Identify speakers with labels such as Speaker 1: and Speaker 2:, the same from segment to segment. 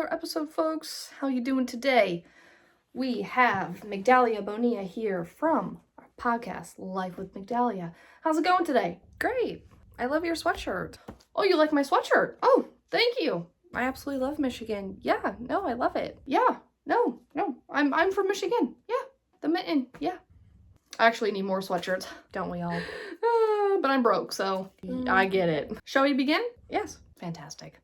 Speaker 1: another episode, folks. How you doing today? We have Migdalia Bonilla here from our podcast, Life with Migdalia. How's it going today? Great. I love your sweatshirt. Oh, you like my sweatshirt? Oh, thank you. I absolutely love Michigan. Yeah, no, I love it. Yeah, no, I'm from Michigan. Yeah, the mitten. Yeah. I actually need more sweatshirts, don't we all? But I'm broke, so I get it. Shall we begin? Yes. Fantastic.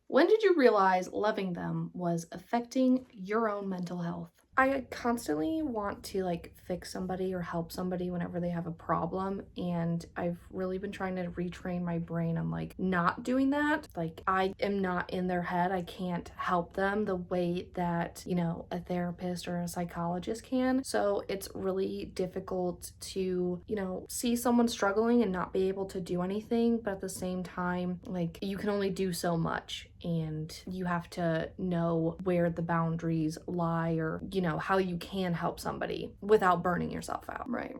Speaker 1: When did you realize loving them was affecting your own mental health? I constantly want to fix somebody or help somebody whenever they have a problem, and I've really been trying to retrain my brain on not doing that. I am not in their head. I can't help them the way that, a therapist or a psychologist can. So it's really difficult to, see someone struggling and not be able to do anything, but at the same time, you can only do so much, and you have to know where the boundaries lie, or how you can help somebody without burning yourself out. Right.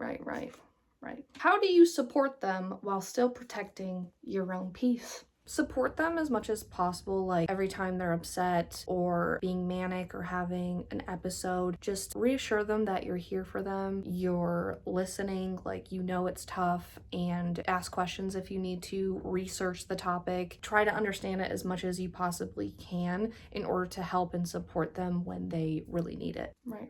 Speaker 1: How do you support them while still protecting your own peace? Support them as much as possible, every time they're upset or being manic or having an episode. Just reassure them that you're here for them, you're listening, it's tough, and ask questions if you need to, research the topic, try to understand it as much as you possibly can in order to help and support them when they really need it. Right.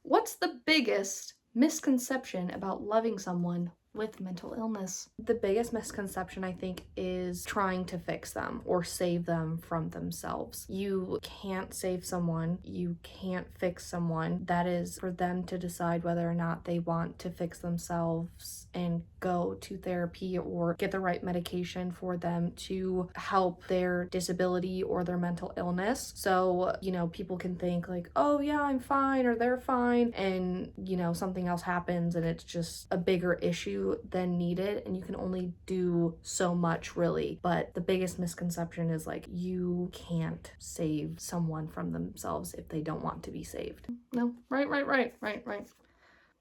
Speaker 1: What's the biggest misconception about loving someone with mental illness? The biggest misconception, I think, is trying to fix them or save them from themselves. You can't save someone. You can't fix someone. That is for them to decide whether or not they want to fix themselves and go to therapy or get the right medication for them to help their disability or their mental illness. So, people can think oh yeah, I'm fine, or they're fine, and something else happens and it's just a bigger issue than needed, and you can only do so much, really. But the biggest misconception is you can't save someone from themselves if they don't want to be saved. No, right.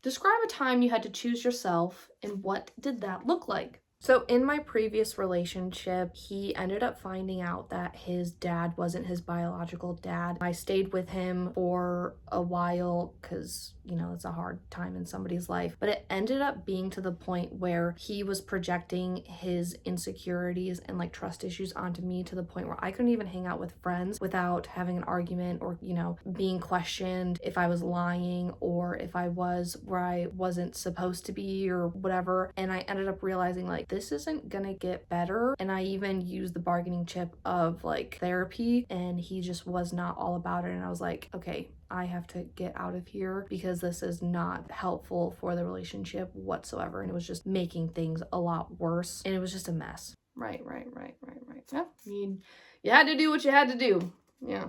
Speaker 1: Describe a time you had to choose yourself, and what did that look like? So in my previous relationship, he ended up finding out that his dad wasn't his biological dad. I stayed with him for a while because, it's a hard time in somebody's life. But it ended up being to the point where he was projecting his insecurities and trust issues onto me, to the point where I couldn't even hang out with friends without having an argument or, being questioned if I was lying or if I was where I wasn't supposed to be or whatever. And I ended up realizing this isn't gonna get better. And I even used the bargaining chip of therapy, and he just was not all about it. And I was like, okay, I have to get out of here because this is not helpful for the relationship whatsoever. And it was just making things a lot worse, and it was just a mess. Right. Yeah, you had to do what you had to do. Yeah.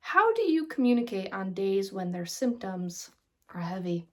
Speaker 1: How do you communicate on days when their symptoms are heavy?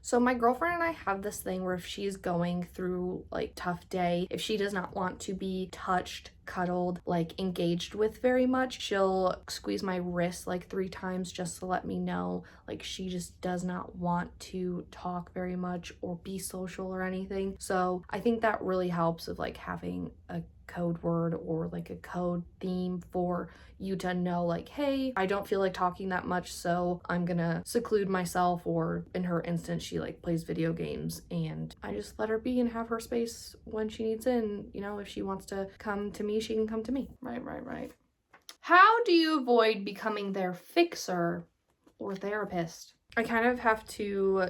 Speaker 1: So my girlfriend and I have this thing where if she's going through tough day, if she does not want to be touched, cuddled, engaged with very much, she'll squeeze my wrist 3 times just to let me know she just does not want to talk very much or be social or anything. So I think that really helps with having a code word or a code theme for you to know hey, I don't feel like talking that much, so I'm gonna seclude myself. Or in her instance, she plays video games, and I just let her be and have her space when she needs it. And if she wants to come to me, she can come to me. Right. How do you avoid becoming their fixer or therapist? I kind of have to,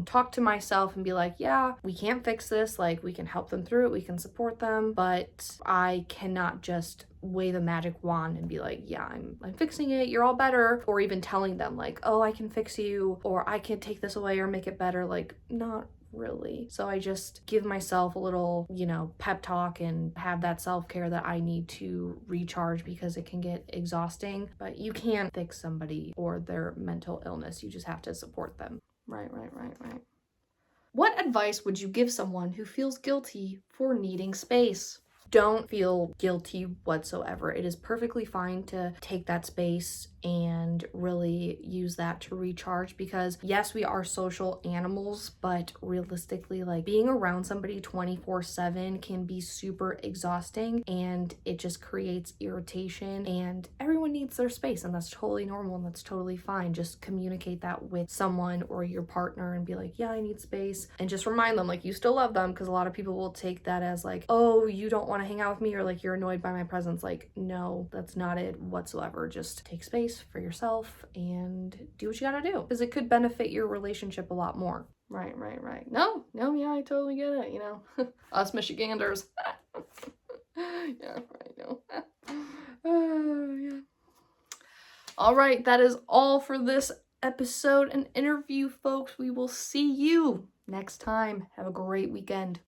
Speaker 1: talk to myself and be yeah, we can't fix this. We can help them through it. We can support them. But I cannot just wave a magic wand and be yeah, I'm fixing it. You're all better. Or even telling them oh, I can fix you, or I can take this away or make it better. Not really. So I just give myself a little, pep talk and have that self-care that I need to recharge, because it can get exhausting. But you can't fix somebody or their mental illness. You just have to support them. Right. What advice would you give someone who feels guilty for needing space? Don't feel guilty whatsoever. It is perfectly fine to take that space and really use that to recharge, because yes, we are social animals, but realistically, like, being around somebody 24/7 can be super exhausting, and it just creates irritation, and everyone needs their space, and that's totally normal and that's totally fine. Just communicate that with someone or your partner and be like, yeah, I need space, and just remind them like you still love them, because a lot of people will take that as like, oh, you don't want to hang out with me, or like you're annoyed by my presence. Like, no, that's not it whatsoever. Just take space for yourself and do what you gotta do, because it could benefit your relationship a lot more. Right. No, yeah, I totally get it, you know. Us Michiganders. Yeah, I know. Yeah. All right, that is all for this episode and interview, folks. We will see you next time. Have a great weekend.